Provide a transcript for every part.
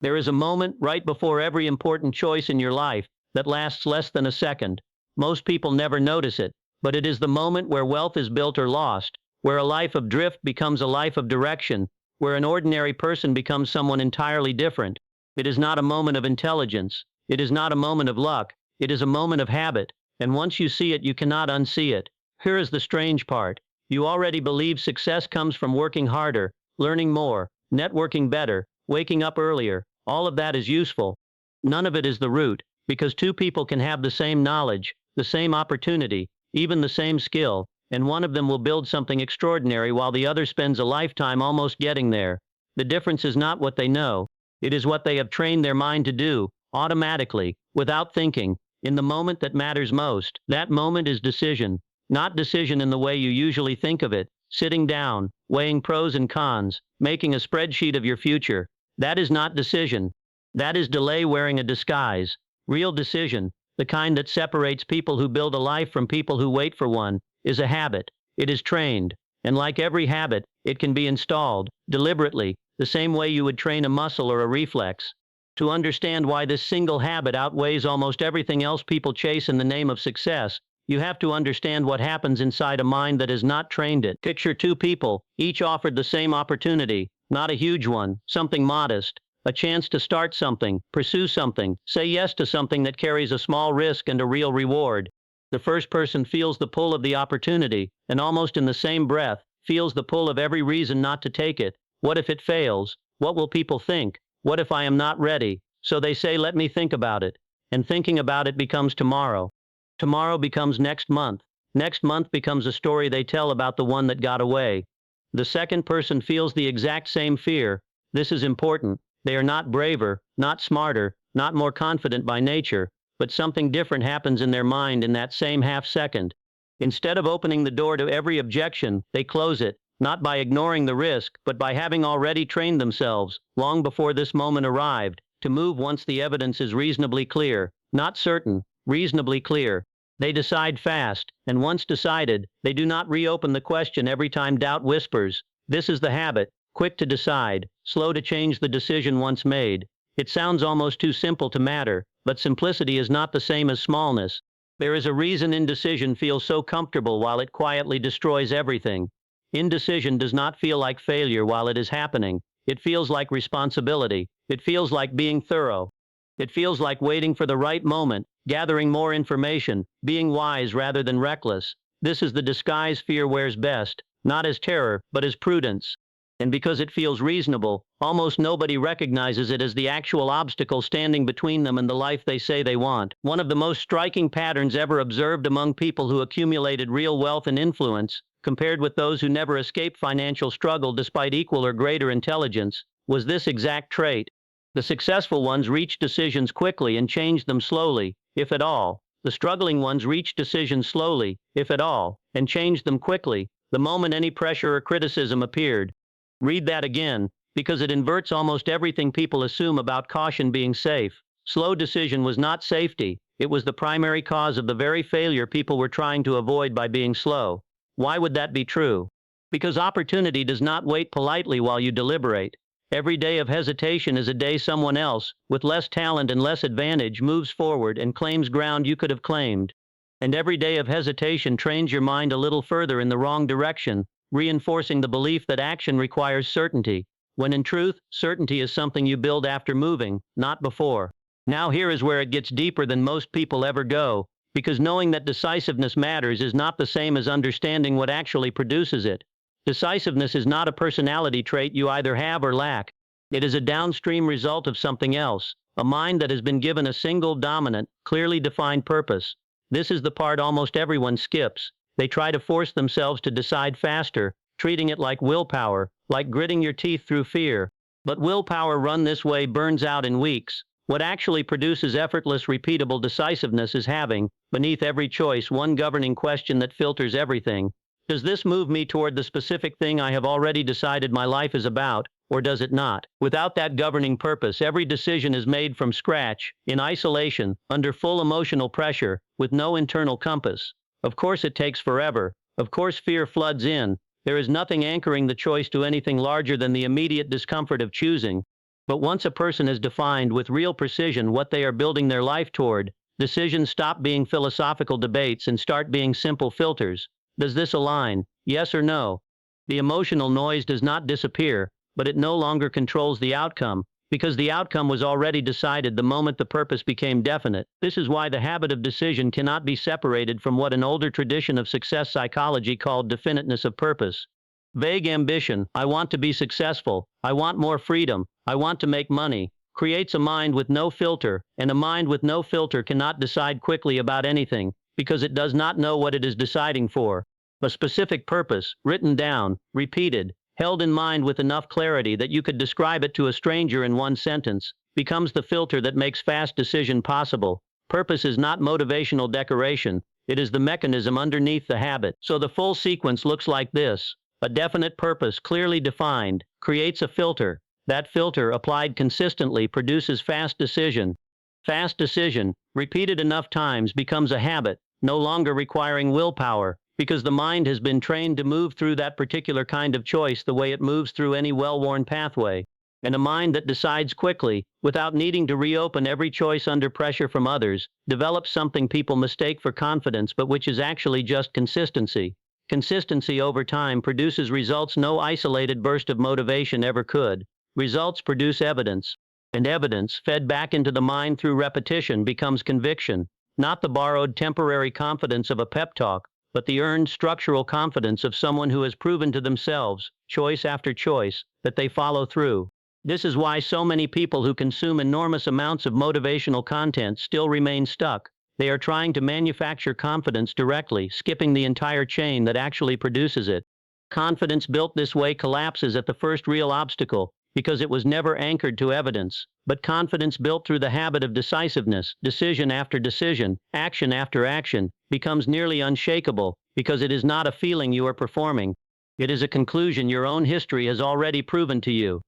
There is a moment right before every important choice in your life that lasts less than a second. Most people never notice it, but it is the moment where wealth is built or lost, where a life of drift becomes a life of direction, where an ordinary person becomes someone entirely different. It is not a moment of intelligence. It is not a moment of luck. It is a moment of habit, and once you see it, you cannot unsee it. Here is the strange part. You already believe success comes from working harder, learning more, networking better, waking up earlier. All of that is useful. None of it is the root, because two people can have the same knowledge, the same opportunity, even the same skill, and one of them will build something extraordinary while the other spends a lifetime almost getting there. The difference is not what they know. It is what they have trained their mind to do, automatically, without thinking, in the moment that matters most. That moment is decision. Not decision in the way you usually think of it, sitting down, weighing pros and cons, making a spreadsheet of your future. That is not decision. That is delay wearing a disguise. Real decision, the kind that separates people who build a life from people who wait for one, is a habit. It is trained. And like every habit, it can be installed, deliberately, the same way you would train a muscle or a reflex. To understand why this single habit outweighs almost everything else people chase in the name of success, you have to understand what happens inside a mind that has not trained it. Picture two people, each offered the same opportunity, not a huge one, something modest, a chance to start something, pursue something, say yes to something that carries a small risk and a real reward. The first person feels the pull of the opportunity, and almost in the same breath, feels the pull of every reason not to take it. What if it fails? What will people think? What if I am not ready? So they say, let me think about it. And thinking about it becomes tomorrow. Tomorrow becomes next month. Next month becomes a story they tell about the one that got away. The second person feels the exact same fear. This is important. They are not braver, not smarter, not more confident by nature, but something different happens in their mind in that same half second. Instead of opening the door to every objection, they close it, not by ignoring the risk, but by having already trained themselves, long before this moment arrived, to move once the evidence is reasonably clear, not certain, reasonably clear. They decide fast, and once decided, they do not reopen the question every time doubt whispers. This is the habit, quick to decide, slow to change the decision once made. It sounds almost too simple to matter, but simplicity is not the same as smallness. There is a reason indecision feels so comfortable while it quietly destroys everything. Indecision does not feel like failure while it is happening. It feels like responsibility. It feels like being thorough. It feels like waiting for the right moment, gathering more information, being wise rather than reckless. This is the disguise fear wears best, not as terror, but as prudence. And because it feels reasonable, almost nobody recognizes it as the actual obstacle standing between them and the life they say they want. One of the most striking patterns ever observed among people who accumulated real wealth and influence, compared with those who never escaped financial struggle despite equal or greater intelligence, was this exact trait. The successful ones reached decisions quickly and changed them slowly, if at all. The struggling ones reached decisions slowly, if at all, and changed them quickly, the moment any pressure or criticism appeared. Read that again, because it inverts almost everything people assume about caution being safe. Slow decision was not safety. It was the primary cause of the very failure people were trying to avoid by being slow. Why would that be true? Because opportunity does not wait politely while you deliberate. Every day of hesitation is a day someone else, with less talent and less advantage, moves forward and claims ground you could have claimed. And every day of hesitation trains your mind a little further in the wrong direction, reinforcing the belief that action requires certainty, when in truth, certainty is something you build after moving, not before. Now here is where it gets deeper than most people ever go, because knowing that decisiveness matters is not the same as understanding what actually produces it. Decisiveness is not a personality trait you either have or lack. It is a downstream result of something else, a mind that has been given a single dominant, clearly defined purpose. This is the part almost everyone skips. They try to force themselves to decide faster, treating it like willpower, like gritting your teeth through fear. But willpower run this way burns out in weeks. What actually produces effortless, repeatable decisiveness is having, beneath every choice, one governing question that filters everything. Does this move me toward the specific thing I have already decided my life is about, or does it not? Without that governing purpose, every decision is made from scratch, in isolation, under full emotional pressure, with no internal compass. Of course it takes forever. Of course fear floods in. There is nothing anchoring the choice to anything larger than the immediate discomfort of choosing. But once a person has defined with real precision what they are building their life toward, decisions stop being philosophical debates and start being simple filters. Does this align? Yes or no? The emotional noise does not disappear, but it no longer controls the outcome, because the outcome was already decided the moment the purpose became definite. This is why the habit of decision cannot be separated from what an older tradition of success psychology called definiteness of purpose. Vague ambition, I want to be successful, I want more freedom, I want to make money, creates a mind with no filter, and a mind with no filter cannot decide quickly about anything, because it does not know what it is deciding for. A specific purpose, written down, repeated, held in mind with enough clarity that you could describe it to a stranger in one sentence, becomes the filter that makes fast decision possible. Purpose is not motivational decoration, it is the mechanism underneath the habit. So the full sequence looks like this. A definite purpose, clearly defined, creates a filter. That filter, applied consistently, produces fast decision. Fast decision, repeated enough times, becomes a habit, no longer requiring willpower, because the mind has been trained to move through that particular kind of choice the way it moves through any well-worn pathway. And a mind that decides quickly, without needing to reopen every choice under pressure from others, develops something people mistake for confidence but which is actually just consistency. Consistency over time produces results no isolated burst of motivation ever could. Results produce evidence. And evidence, fed back into the mind through repetition, becomes conviction. Not the borrowed temporary confidence of a pep talk, but the earned structural confidence of someone who has proven to themselves, choice after choice, that they follow through. This is why so many people who consume enormous amounts of motivational content still remain stuck. They are trying to manufacture confidence directly, skipping the entire chain that actually produces it. Confidence built this way collapses at the first real obstacle, because it was never anchored to evidence. But confidence built through the habit of decisiveness, decision after decision, action after action, becomes nearly unshakable, because it is not a feeling you are performing. It is a conclusion your own history has already proven to you.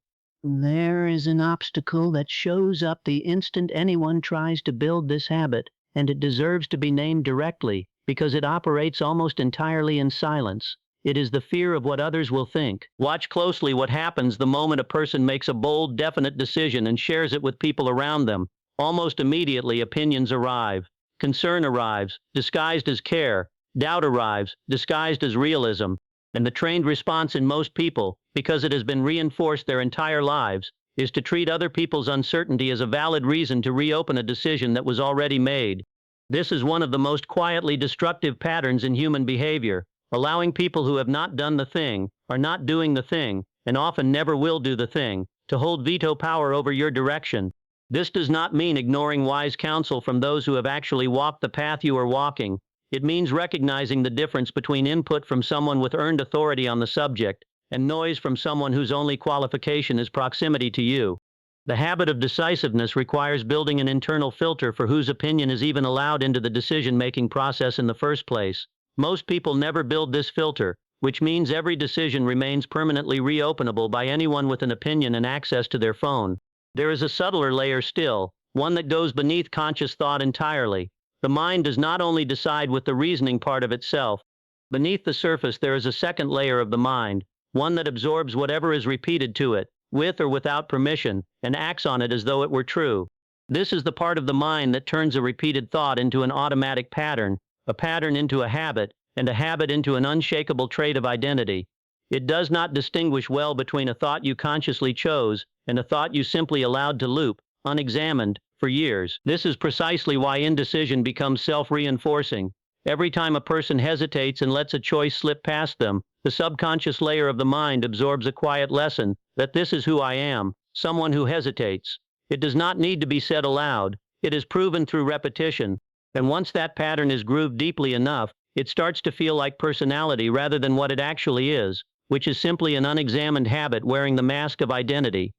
There is an obstacle that shows up the instant anyone tries to build this habit, and it deserves to be named directly, because it operates almost entirely in silence. It is the fear of what others will think. Watch closely what happens the moment a person makes a bold, definite decision and shares it with people around them. Almost immediately, opinions arrive. Concern arrives, disguised as care. Doubt arrives, disguised as realism. And the trained response in most people, because it has been reinforced their entire lives, is to treat other people's uncertainty as a valid reason to reopen a decision that was already made. This is one of the most quietly destructive patterns in human behavior. Allowing people who have not done the thing, are not doing the thing, and often never will do the thing, to hold veto power over your direction. This does not mean ignoring wise counsel from those who have actually walked the path you are walking. It means recognizing the difference between input from someone with earned authority on the subject, and noise from someone whose only qualification is proximity to you. The habit of decisiveness requires building an internal filter for whose opinion is even allowed into the decision-making process in the first place. Most people never build this filter, which means every decision remains permanently reopenable by anyone with an opinion and access to their phone. There is a subtler layer still, one that goes beneath conscious thought entirely. The mind does not only decide with the reasoning part of itself. Beneath the surface there is a second layer of the mind, one that absorbs whatever is repeated to it, with or without permission, and acts on it as though it were true. This is the part of the mind that turns a repeated thought into an automatic pattern, a pattern into a habit, and a habit into an unshakable trait of identity. It does not distinguish well between a thought you consciously chose and a thought you simply allowed to loop, unexamined, for years. This is precisely why indecision becomes self-reinforcing. Every time a person hesitates and lets a choice slip past them, the subconscious layer of the mind absorbs a quiet lesson that this is who I am, someone who hesitates. It does not need to be said aloud. It is proven through repetition. And once that pattern is grooved deeply enough, it starts to feel like personality rather than what it actually is, which is simply an unexamined habit wearing the mask of identity.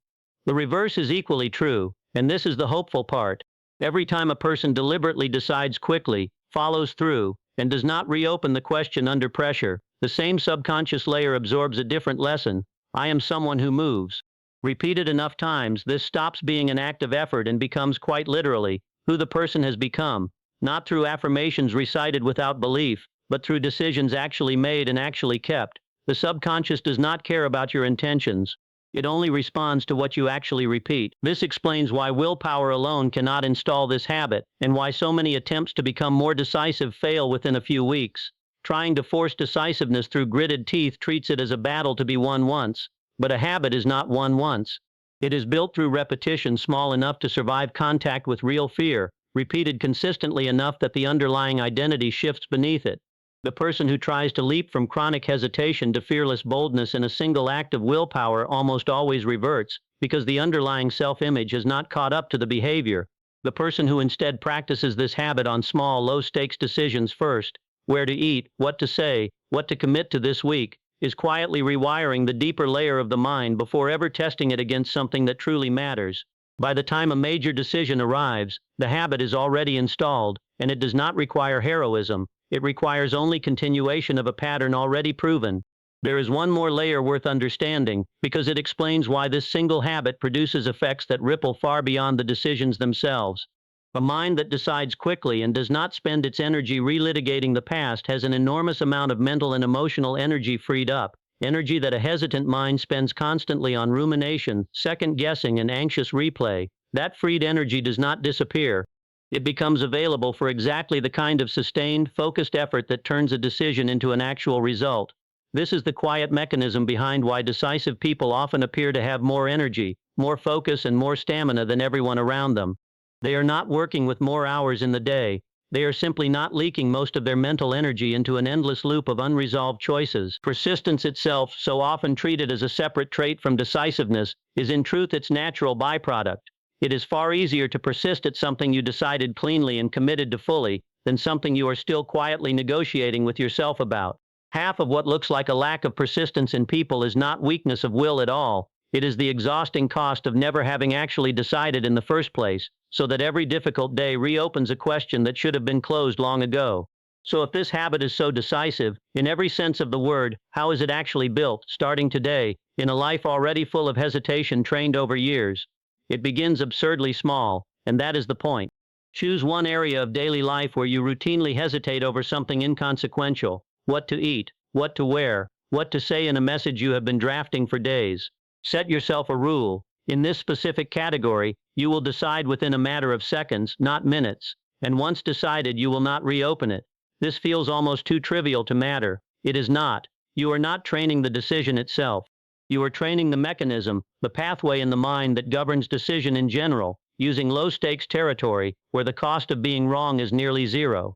The reverse is equally true, and this is the hopeful part. Every time a person deliberately decides quickly, follows through, and does not reopen the question under pressure, the same subconscious layer absorbs a different lesson. I am someone who moves. Repeated enough times, this stops being an act of effort and becomes quite literally who the person has become. Not through affirmations recited without belief, but through decisions actually made and actually kept. The subconscious does not care about your intentions. It only responds to what you actually repeat. This explains why willpower alone cannot install this habit, and why so many attempts to become more decisive fail within a few weeks. Trying to force decisiveness through gritted teeth treats it as a battle to be won once, but a habit is not won once. It is built through repetition small enough to survive contact with real fear, repeated consistently enough that the underlying identity shifts beneath it. The person who tries to leap from chronic hesitation to fearless boldness in a single act of willpower almost always reverts, because the underlying self-image has not caught up to the behavior. The person who instead practices this habit on small, low-stakes decisions first, where to eat, what to say, what to commit to this week, is quietly rewiring the deeper layer of the mind before ever testing it against something that truly matters. By the time a major decision arrives, the habit is already installed, and it does not require heroism. It requires only continuation of a pattern already proven. There is one more layer worth understanding, because it explains why this single habit produces effects that ripple far beyond the decisions themselves. A mind that decides quickly and does not spend its energy relitigating the past has an enormous amount of mental and emotional energy freed up, energy that a hesitant mind spends constantly on rumination, second-guessing, and anxious replay. That freed energy does not disappear. It becomes available for exactly the kind of sustained, focused effort that turns a decision into an actual result. This is the quiet mechanism behind why decisive people often appear to have more energy, more focus, and more stamina than everyone around them. They are not working with more hours in the day. They are simply not leaking most of their mental energy into an endless loop of unresolved choices. Persistence itself, so often treated as a separate trait from decisiveness, is in truth its natural byproduct. It is far easier to persist at something you decided cleanly and committed to fully, than something you are still quietly negotiating with yourself about. Half of what looks like a lack of persistence in people is not weakness of will at all. It is the exhausting cost of never having actually decided in the first place, so that every difficult day reopens a question that should have been closed long ago. So if this habit is so decisive, in every sense of the word, how is it actually built, starting today, in a life already full of hesitation trained over years? It begins absurdly small, and that is the point. Choose one area of daily life where you routinely hesitate over something inconsequential: what to eat, what to wear, what to say in a message you have been drafting for days. Set yourself a rule. In this specific category, you will decide within a matter of seconds, not minutes, and once decided, you will not reopen it. This feels almost too trivial to matter. It is not. You are not training the decision itself. You are training the mechanism, the pathway in the mind that governs decision in general, using low-stakes territory, where the cost of being wrong is nearly zero.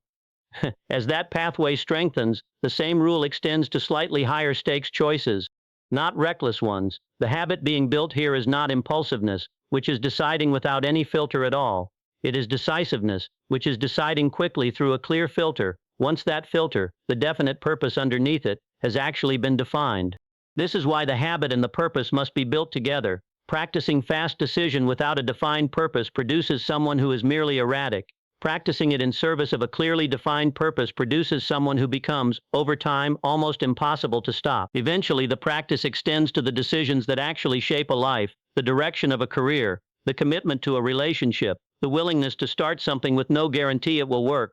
As that pathway strengthens, the same rule extends to slightly higher stakes choices, not reckless ones. The habit being built here is not impulsiveness, which is deciding without any filter at all. It is decisiveness, which is deciding quickly through a clear filter, once that filter, the definite purpose underneath it, has actually been defined. This is why the habit and the purpose must be built together. Practicing fast decision without a defined purpose produces someone who is merely erratic. Practicing it in service of a clearly defined purpose produces someone who becomes, over time, almost impossible to stop. Eventually, the practice extends to the decisions that actually shape a life, the direction of a career, the commitment to a relationship, the willingness to start something with no guarantee it will work.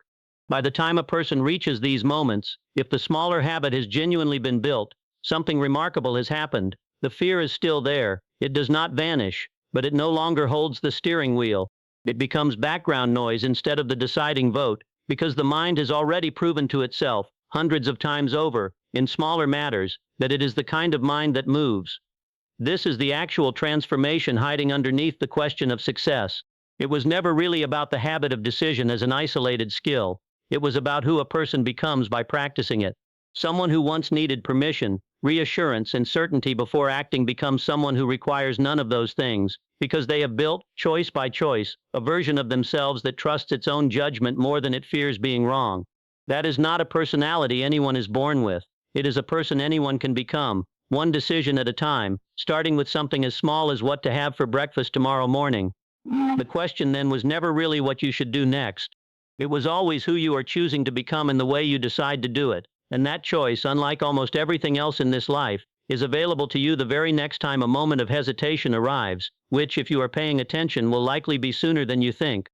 By the time a person reaches these moments, if the smaller habit has genuinely been built, something remarkable has happened. The fear is still there. It does not vanish, but it no longer holds the steering wheel. It becomes background noise instead of the deciding vote, because the mind has already proven to itself, hundreds of times over, in smaller matters, that it is the kind of mind that moves. This is the actual transformation hiding underneath the question of success. It was never really about the habit of decision as an isolated skill. It was about who a person becomes by practicing it. Someone who once needed permission, reassurance, and certainty before acting becomes someone who requires none of those things, because they have built, choice by choice, a version of themselves that trusts its own judgment more than it fears being wrong. That is not a personality anyone is born with. It is a person anyone can become, one decision at a time, starting with something as small as what to have for breakfast tomorrow morning. The question then was never really what you should do next. It was always who you are choosing to become and the way you decide to do it. And that choice, unlike almost everything else in this life, is available to you the very next time a moment of hesitation arrives, which, if you are paying attention, will likely be sooner than you think.